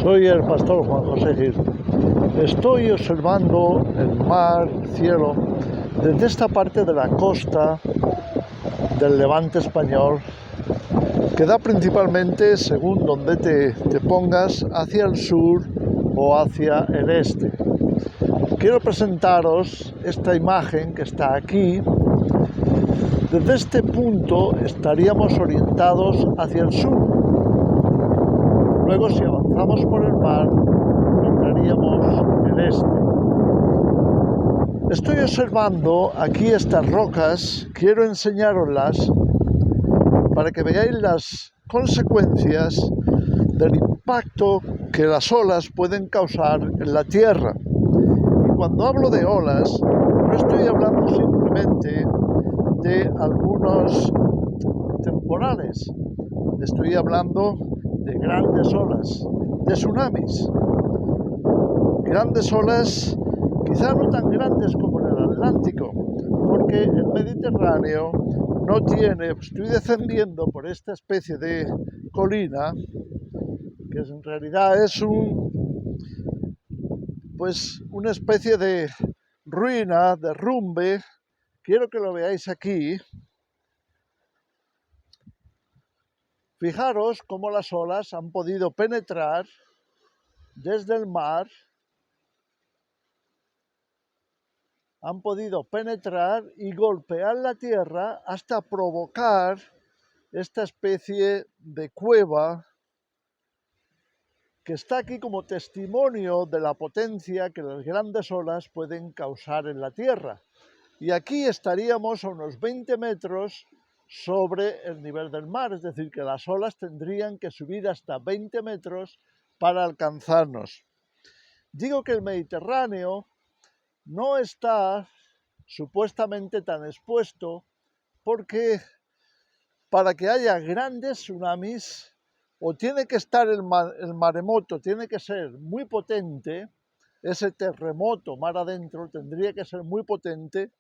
Soy el pastor Juan José Gil. Estoy observando el mar, cielo, desde esta parte de la costa del Levante español, que da principalmente, según donde te pongas, hacia el sur o hacia el este. Quiero presentaros esta imagen que está aquí. Desde este punto estaríamos orientados hacia el sur. Luego, si avanzamos por el mar, encontraríamos el este. Estoy observando aquí estas rocas, quiero enseñaroslas para que veáis las consecuencias del impacto que las olas pueden causar en la tierra. Y cuando hablo de olas, no estoy hablando simplemente de algunos temporales, estoy hablando de grandes olas, de tsunamis. Grandes olas, quizá no tan grandes como en el Atlántico, porque el Mediterráneo no tiene, estoy descendiendo por esta especie de colina, que en realidad es una especie de ruina, derrumbe. Quiero que lo veáis aquí. Fijaros cómo las olas han podido penetrar desde el mar, han podido penetrar y golpear la tierra hasta provocar esta especie de cueva que está aquí como testimonio de la potencia que las grandes olas pueden causar en la tierra. Y aquí estaríamos a unos 20 metros sobre el nivel del mar, es decir, que las olas tendrían que subir hasta 20 metros para alcanzarnos. Digo que el Mediterráneo no está supuestamente tan expuesto porque para que haya grandes tsunamis o tiene que estar el maremoto, tiene que ser muy potente, ese terremoto mar adentro tendría que ser muy potente,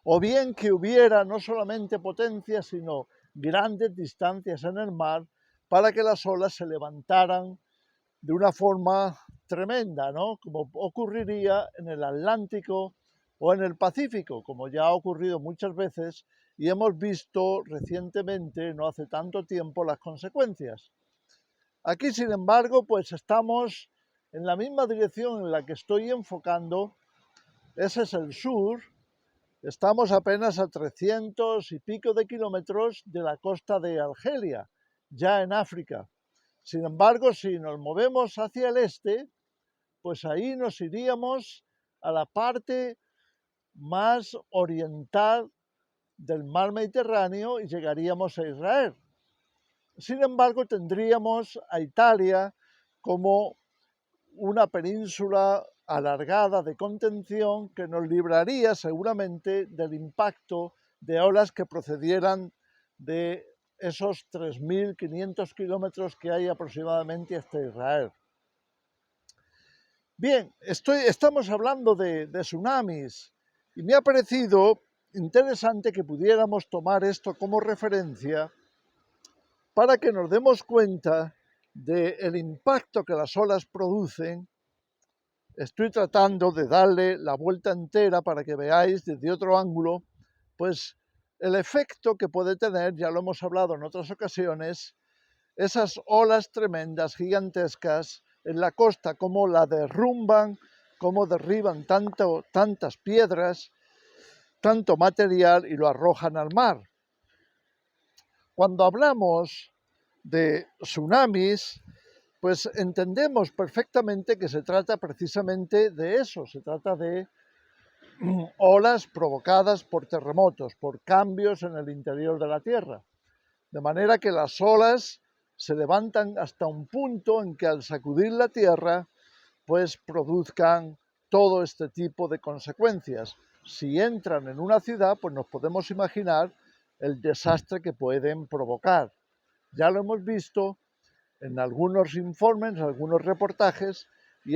o bien que hubiera no solamente potencia, sino grandes distancias en el mar para que las olas se levantaran de una forma tremenda, ¿no? Como ocurriría en el Atlántico o en el Pacífico, como ya ha ocurrido muchas veces y hemos visto recientemente, no hace tanto tiempo, las consecuencias. Aquí, sin embargo, pues estamos en la misma dirección en la que estoy enfocando. Ese es el sur. Estamos apenas a 300 y pico de kilómetros de la costa de Argelia, ya en África. Sin embargo, si nos movemos hacia el este, pues ahí nos iríamos a la parte más oriental del mar Mediterráneo y llegaríamos a Israel. Sin embargo, tendríamos a Italia como una península alargada de contención que nos libraría seguramente del impacto de olas que procedieran de esos 3.500 kilómetros que hay aproximadamente hasta Israel. Bien, estamos hablando de tsunamis y me ha parecido interesante que pudiéramos tomar esto como referencia para que nos demos cuenta del impacto que las olas producen. Estoy tratando de darle la vuelta entera para que veáis desde otro ángulo, pues el efecto que puede tener, ya lo hemos hablado en otras ocasiones, esas olas tremendas, gigantescas, en la costa, cómo la derrumban, cómo derriban tantas piedras, tanto material y lo arrojan al mar. Cuando hablamos de tsunamis, pues entendemos perfectamente que se trata precisamente de eso, se trata de olas provocadas por terremotos, por cambios en el interior de la Tierra. De manera que las olas se levantan hasta un punto en que al sacudir la Tierra, pues produzcan todo este tipo de consecuencias. Si entran en una ciudad, pues nos podemos imaginar el desastre que pueden provocar. Ya lo hemos visto en algunos informes, en algunos reportajes, y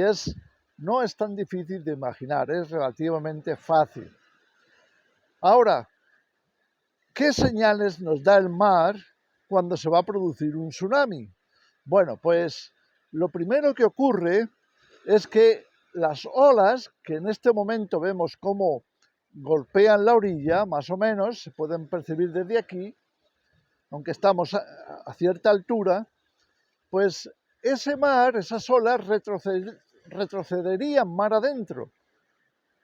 no es tan difícil de imaginar, es relativamente fácil. Ahora, ¿qué señales nos da el mar cuando se va a producir un tsunami? Bueno, pues lo primero que ocurre es que las olas, que en este momento vemos cómo golpean la orilla, más o menos, se pueden percibir desde aquí, aunque estamos a cierta altura, pues ese mar, esas olas retrocederían mar adentro.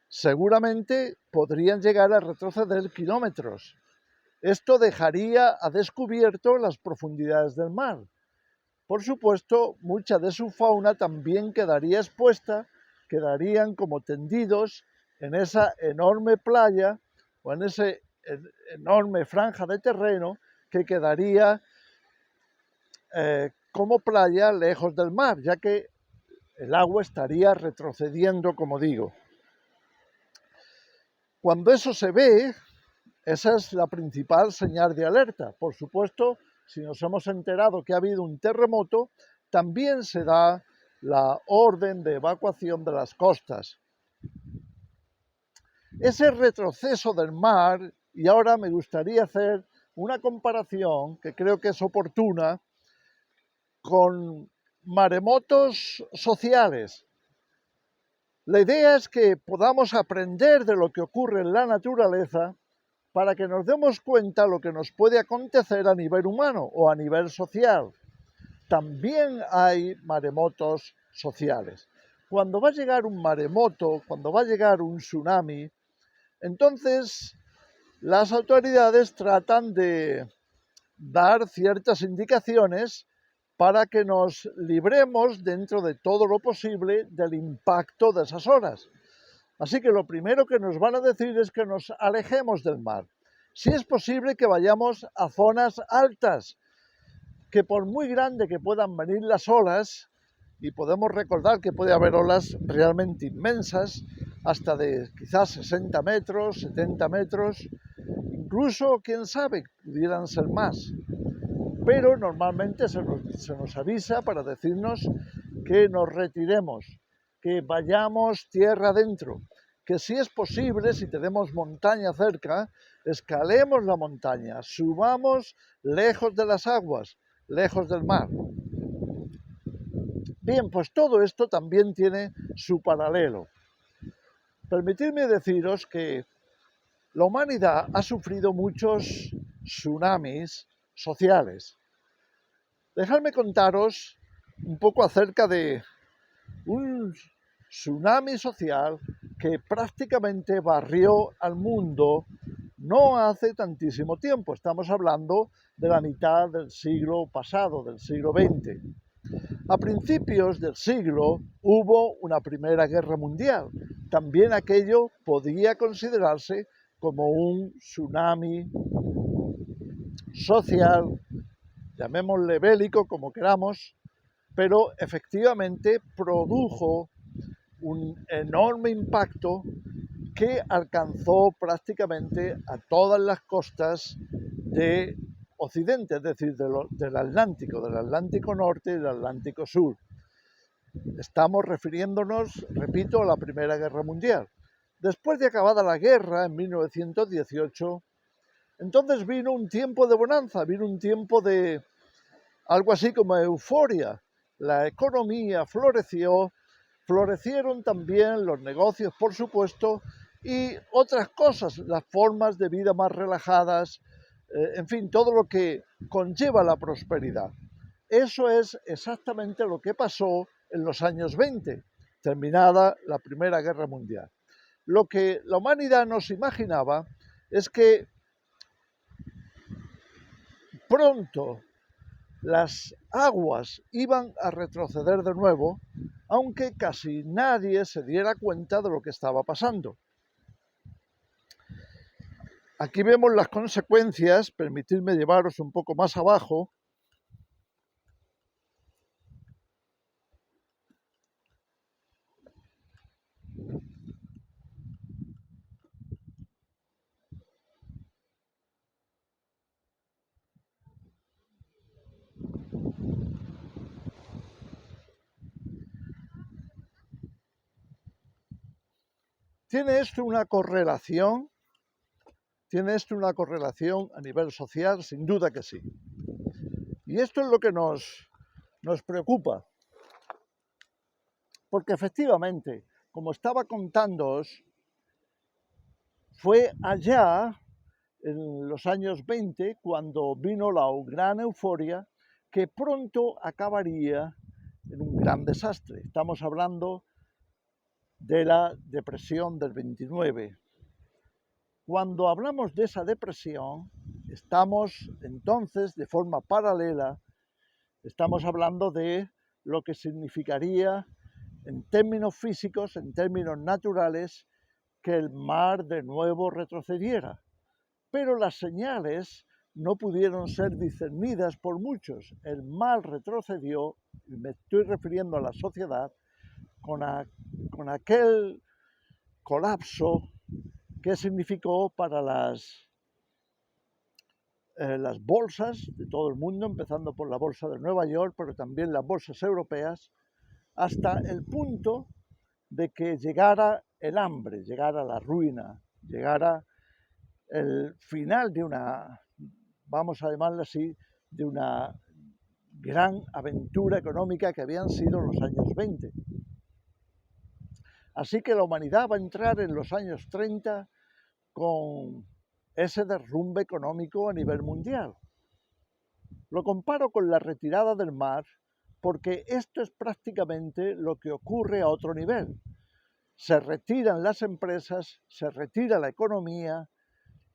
Seguramente podrían llegar a retroceder kilómetros. Esto dejaría a descubierto las profundidades del mar. Por supuesto, mucha de su fauna también quedaría expuesta, quedarían como tendidos en esa enorme playa o en esa enorme franja de terreno que quedaría como playa lejos del mar, ya que el agua estaría retrocediendo, como digo. Cuando eso se ve, esa es la principal señal de alerta. Por supuesto, si nos hemos enterado que ha habido un terremoto, también se da la orden de evacuación de las costas. Ese retroceso del mar, y ahora me gustaría hacer una comparación que creo que es oportuna, con maremotos sociales. La idea es que podamos aprender de lo que ocurre en la naturaleza para que nos demos cuenta de lo que nos puede acontecer a nivel humano o a nivel social. También hay maremotos sociales. Cuando va a llegar un maremoto, cuando va a llegar un tsunami, entonces las autoridades tratan de dar ciertas indicaciones para que nos libremos dentro de todo lo posible del impacto de esas olas. Así que lo primero que nos van a decir es que nos alejemos del mar. Si es posible que vayamos a zonas altas, que por muy grande que puedan venir las olas, y podemos recordar que puede haber olas realmente inmensas, hasta de quizás 60 metros, 70 metros, incluso, quién sabe, pudieran ser más. Pero normalmente se nos avisa para decirnos que nos retiremos, que vayamos tierra adentro, que si es posible, si tenemos montaña cerca, escalemos la montaña, subamos lejos de las aguas, lejos del mar. Bien, pues todo esto también tiene su paralelo. Permitidme deciros que la humanidad ha sufrido muchos tsunamis sociales. Dejadme contaros un poco acerca de un tsunami social que prácticamente barrió al mundo no hace tantísimo tiempo. Estamos hablando de la mitad del siglo pasado, del siglo XX. A principios del siglo hubo una Primera Guerra Mundial. También aquello podía considerarse como un tsunami social, llamémosle bélico como queramos, pero efectivamente produjo un enorme impacto que alcanzó prácticamente a todas las costas de Occidente, es decir, del Atlántico Norte y del Atlántico Sur. Estamos refiriéndonos, repito, a la Primera Guerra Mundial. Después de acabada la guerra, en 1918, entonces vino un tiempo de bonanza, vino un tiempo de algo así como euforia. La economía floreció, florecieron también los negocios, por supuesto, y otras cosas, las formas de vida más relajadas, en fin, todo lo que conlleva la prosperidad. Eso es exactamente lo que pasó en los años 20, terminada la Primera Guerra Mundial. Lo que la humanidad nos imaginaba es que pronto las aguas iban a retroceder de nuevo, aunque casi nadie se diera cuenta de lo que estaba pasando. Aquí vemos las consecuencias, permitidme llevaros un poco más abajo. ¿Tiene esto una correlación? ¿Tiene esto una correlación a nivel social? Sin duda que sí. Y esto es lo que nos preocupa. Porque efectivamente, como estaba contándoos, fue allá, en los años 20, cuando vino la gran euforia, que pronto acabaría en un gran desastre. Estamos hablando de la depresión del 29. Cuando hablamos de esa depresión, estamos entonces, de forma paralela, estamos hablando de lo que significaría, en términos físicos, en términos naturales, que el mar de nuevo retrocediera. Pero las señales no pudieron ser discernidas por muchos. El mar retrocedió, y me estoy refiriendo a la sociedad, con aquel colapso que significó para las bolsas de todo el mundo, empezando por la bolsa de Nueva York, pero también las bolsas europeas, hasta el punto de que llegara el hambre, llegara la ruina, llegara el final de una, vamos a llamarla así, de una gran aventura económica que habían sido los años 20. Así que la humanidad va a entrar en los años 30 con ese derrumbe económico a nivel mundial. Lo comparo con la retirada del mar porque esto es prácticamente lo que ocurre a otro nivel. Se retiran las empresas, se retira la economía,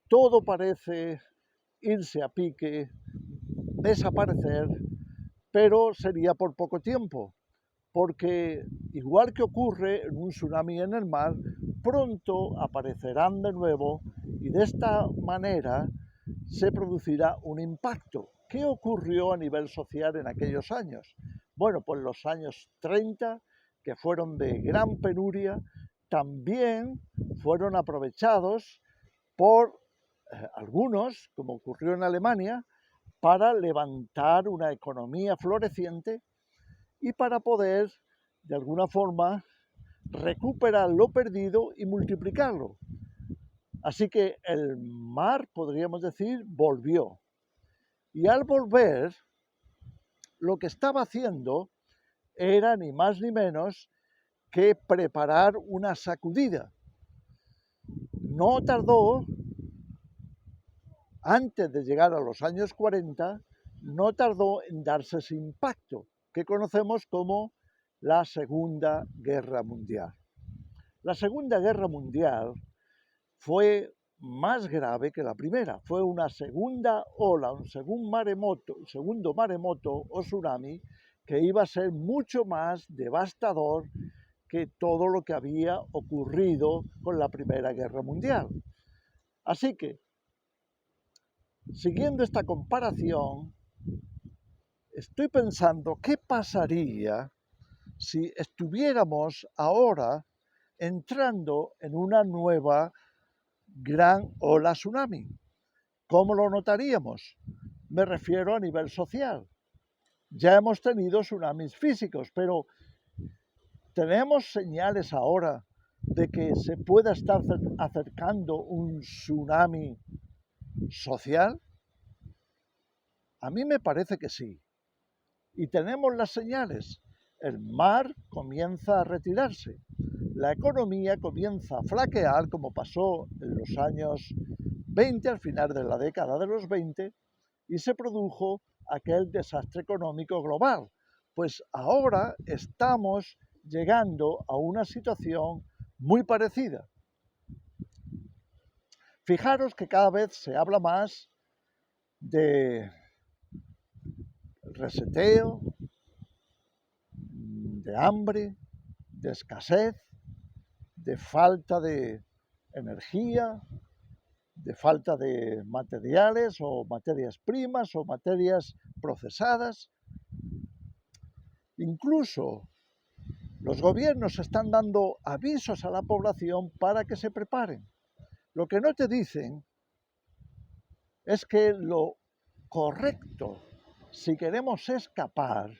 todo parece irse a pique, desaparecer, pero sería por poco tiempo, porque igual que ocurre en un tsunami en el mar, pronto aparecerán de nuevo y de esta manera se producirá un impacto. ¿Qué ocurrió a nivel social en aquellos años? Bueno, pues los años 30, que fueron de gran penuria, también fueron aprovechados por algunos, como ocurrió en Alemania, para levantar una economía floreciente y para poder, de alguna forma, recuperar lo perdido y multiplicarlo. Así que el mar, podríamos decir, volvió. Y al volver, lo que estaba haciendo era ni más ni menos que preparar una sacudida. No tardó, antes de llegar a los años 40, no tardó en darse ese impacto que conocemos como la Segunda Guerra Mundial. La Segunda Guerra Mundial fue más grave que la primera, fue una segunda ola, un segundo maremoto o tsunami que iba a ser mucho más devastador que todo lo que había ocurrido con la Primera Guerra Mundial. Así que, siguiendo esta comparación, estoy pensando qué pasaría si estuviéramos ahora entrando en una nueva gran ola tsunami. ¿Cómo lo notaríamos? Me refiero a nivel social. Ya hemos tenido tsunamis físicos, pero ¿tenemos señales ahora de que se pueda estar acercando un tsunami social? A mí me parece que sí. Y tenemos las señales. El mar comienza a retirarse. La economía comienza a flaquear, como pasó en los años 20, al final de la década de los 20, y se produjo aquel desastre económico global. Pues ahora estamos llegando a una situación muy parecida. Fijaros que cada vez se habla más de reseteo, de hambre, de escasez, de falta de energía, de falta de materiales o materias primas o materias procesadas. Incluso los gobiernos están dando avisos a la población para que se preparen. Lo que no te dicen es que lo correcto, si queremos escapar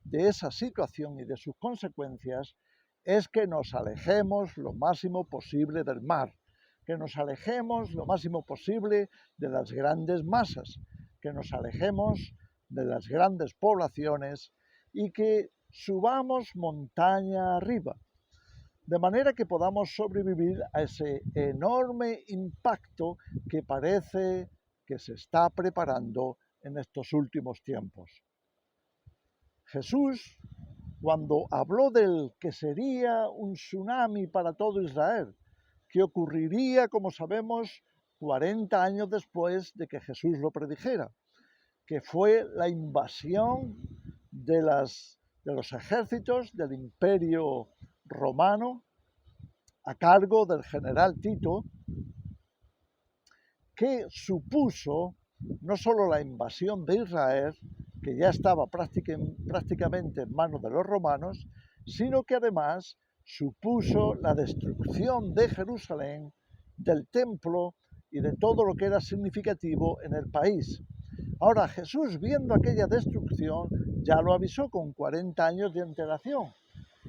de esa situación y de sus consecuencias, es que nos alejemos lo máximo posible del mar, que nos alejemos lo máximo posible de las grandes masas, que nos alejemos de las grandes poblaciones y que subamos montaña arriba, de manera que podamos sobrevivir a ese enorme impacto que parece que se está preparando en estos últimos tiempos. Jesús, cuando habló del que sería un tsunami para todo Israel, que ocurriría, como sabemos, 40 años después de que Jesús lo predijera, que fue la invasión de los ejércitos del Imperio Romano a cargo del general Tito, que supuso no solo la invasión de Israel, que ya estaba prácticamente en manos de los romanos, sino que además supuso la destrucción de Jerusalén, del templo y de todo lo que era significativo en el país. Ahora, Jesús, viendo aquella destrucción, ya lo avisó con 40 años de antelación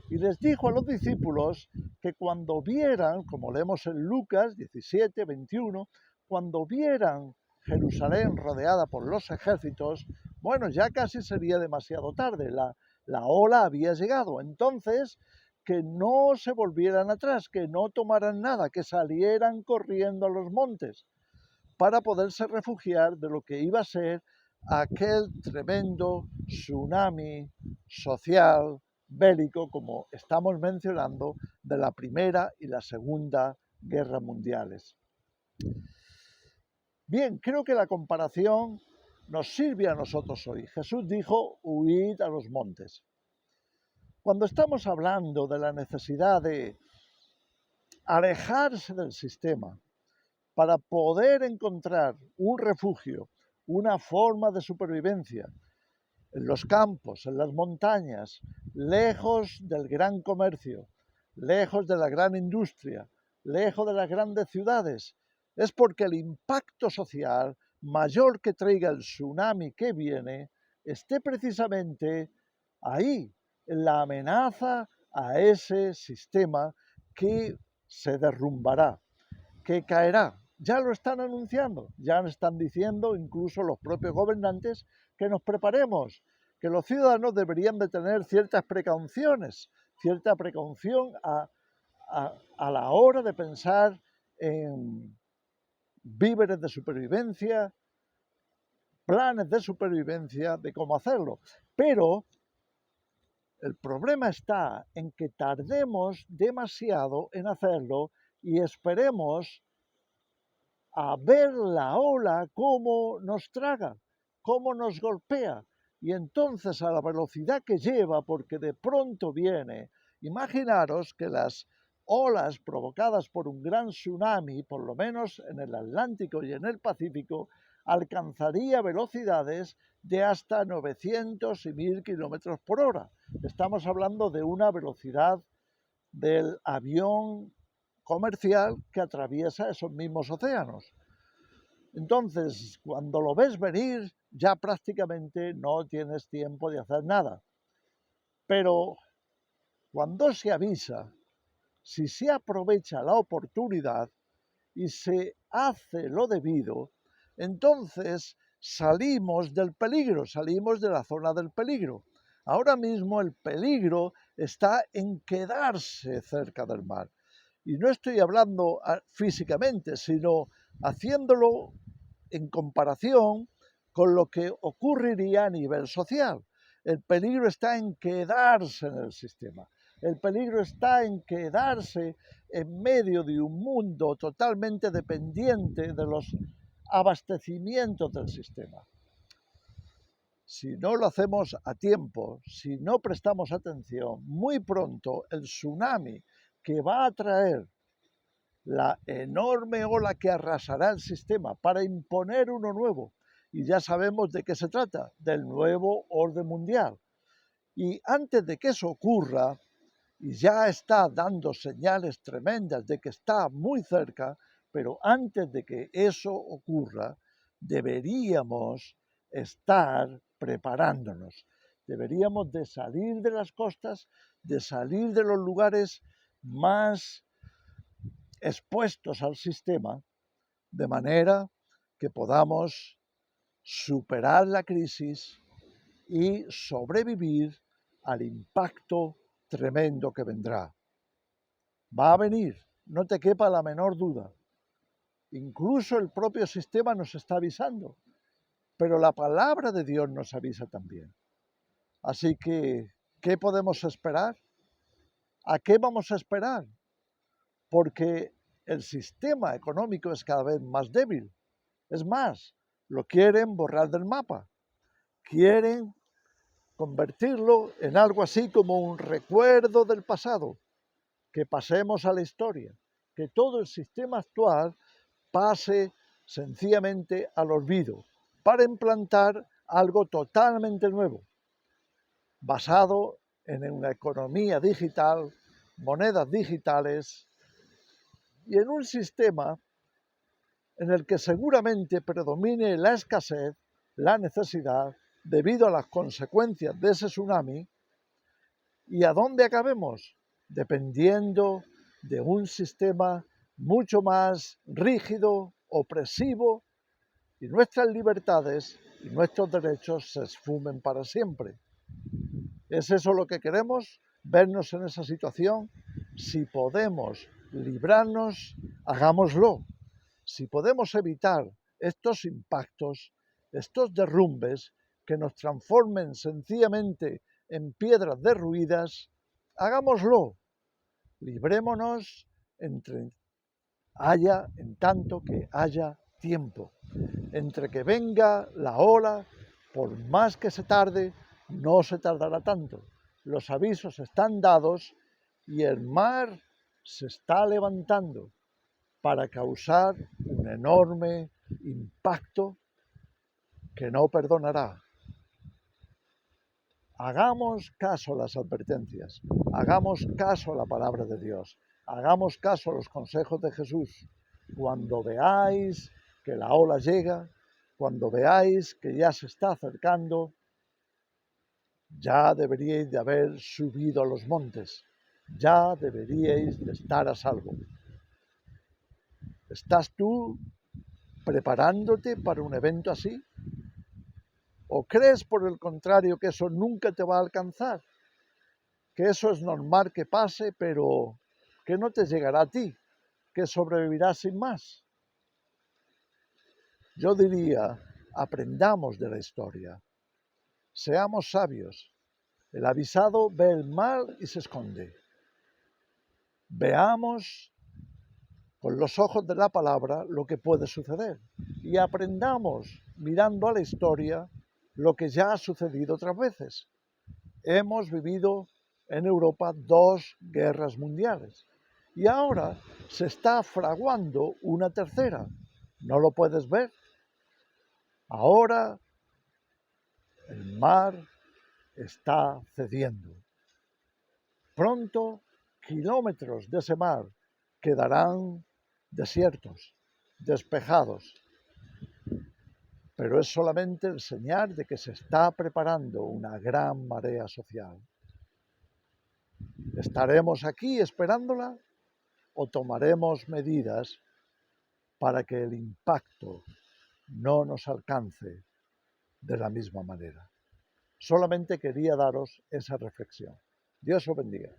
y les dijo a los discípulos que cuando vieran, como leemos en Lucas 17, 21, cuando vieran Jerusalén rodeada por los ejércitos, bueno, ya casi sería demasiado tarde, la ola había llegado. Entonces, que no se volvieran atrás, que no tomaran nada, que salieran corriendo a los montes para poderse refugiar de lo que iba a ser aquel tremendo tsunami social, bélico, como estamos mencionando, de la Primera y la Segunda Guerra Mundiales. Bien, creo que la comparación nos sirve a nosotros hoy. Jesús dijo, huid a los montes. Cuando estamos hablando de la necesidad de alejarse del sistema para poder encontrar un refugio, una forma de supervivencia en los campos, en las montañas, lejos del gran comercio, lejos de la gran industria, lejos de las grandes ciudades, es porque el impacto social mayor que traiga el tsunami que viene esté precisamente ahí, en la amenaza a ese sistema que se derrumbará, que caerá. Ya lo están anunciando, ya están diciendo incluso los propios gobernantes que nos preparemos, que los ciudadanos deberían de tener cierta precaución a la hora de pensar en víveres de supervivencia, planes de supervivencia, de cómo hacerlo. Pero el problema está en que tardemos demasiado en hacerlo y esperemos a ver la ola cómo nos traga, cómo nos golpea. Y entonces a la velocidad que lleva, porque de pronto viene, imaginaros que las olas provocadas por un gran tsunami, por lo menos en el Atlántico y en el Pacífico, alcanzaría velocidades de hasta 900 y 1000 kilómetros por hora. Estamos hablando de una velocidad del avión comercial que atraviesa esos mismos océanos. Entonces, cuando lo ves venir, ya prácticamente no tienes tiempo de hacer nada. Pero cuando se avisa, si se aprovecha la oportunidad y se hace lo debido, entonces salimos del peligro, salimos de la zona del peligro. Ahora mismo el peligro está en quedarse cerca del mar. Y no estoy hablando físicamente, sino haciéndolo en comparación con lo que ocurriría a nivel social. El peligro está en quedarse en el sistema. El peligro está en quedarse en medio de un mundo totalmente dependiente de los abastecimientos del sistema. Si no lo hacemos a tiempo, si no prestamos atención, muy pronto el tsunami que va a traer la enorme ola que arrasará el sistema para imponer uno nuevo, y ya sabemos de qué se trata, del nuevo orden mundial. Y antes de que eso ocurra, y ya está dando señales tremendas de que está muy cerca, pero antes de que eso ocurra, deberíamos estar preparándonos. Deberíamos de salir de las costas, de salir de los lugares más expuestos al sistema, de manera que podamos superar la crisis y sobrevivir al impacto tremendo que vendrá. Va a venir, no te quepa la menor duda. Incluso el propio sistema nos está avisando, pero la palabra de Dios nos avisa también. Así que, ¿qué podemos esperar? ¿A qué vamos a esperar? Porque el sistema económico es cada vez más débil. Es más, lo quieren borrar del mapa. Quieren convertirlo en algo así como un recuerdo del pasado, que pasemos a la historia, que todo el sistema actual pase sencillamente al olvido, para implantar algo totalmente nuevo, basado en una economía digital, monedas digitales y en un sistema en el que seguramente predomine la escasez, la necesidad, debido a las consecuencias de ese tsunami. ¿Y a dónde acabemos? Dependiendo de un sistema mucho más rígido, opresivo, y nuestras libertades y nuestros derechos se esfumen para siempre. ¿Es eso lo que queremos? ¿Vernos en esa situación? Si podemos librarnos, hagámoslo. Si podemos evitar estos impactos, estos derrumbes que nos transformen sencillamente en piedras derruidas, hagámoslo. Librémonos en tanto que haya tiempo. Entre que venga la ola, por más que se tarde, no se tardará tanto. Los avisos están dados y el mar se está levantando para causar un enorme impacto que no perdonará. Hagamos caso a las advertencias, hagamos caso a la palabra de Dios, hagamos caso a los consejos de Jesús. Cuando veáis que la ola llega, cuando veáis que ya se está acercando, ya deberíais de haber subido a los montes, ya deberíais de estar a salvo. ¿Estás tú preparándote para un evento así? ¿O crees, por el contrario, que eso nunca te va a alcanzar? Que eso es normal que pase, pero que no te llegará a ti, que sobrevivirás sin más. Yo diría, aprendamos de la historia, seamos sabios. El avisado ve el mal y se esconde. Veamos con los ojos de la palabra lo que puede suceder y aprendamos mirando a la historia lo que ya ha sucedido otras veces. Hemos vivido en Europa 2 guerras mundiales y ahora se está fraguando una tercera. ¿No lo puedes ver? Ahora el mar está cediendo. Pronto kilómetros de ese mar quedarán desiertos, despejados, pero es solamente el señal de que se está preparando una gran marea social. ¿Estaremos aquí esperándola o tomaremos medidas para que el impacto no nos alcance de la misma manera? Solamente quería daros esa reflexión. Dios os bendiga.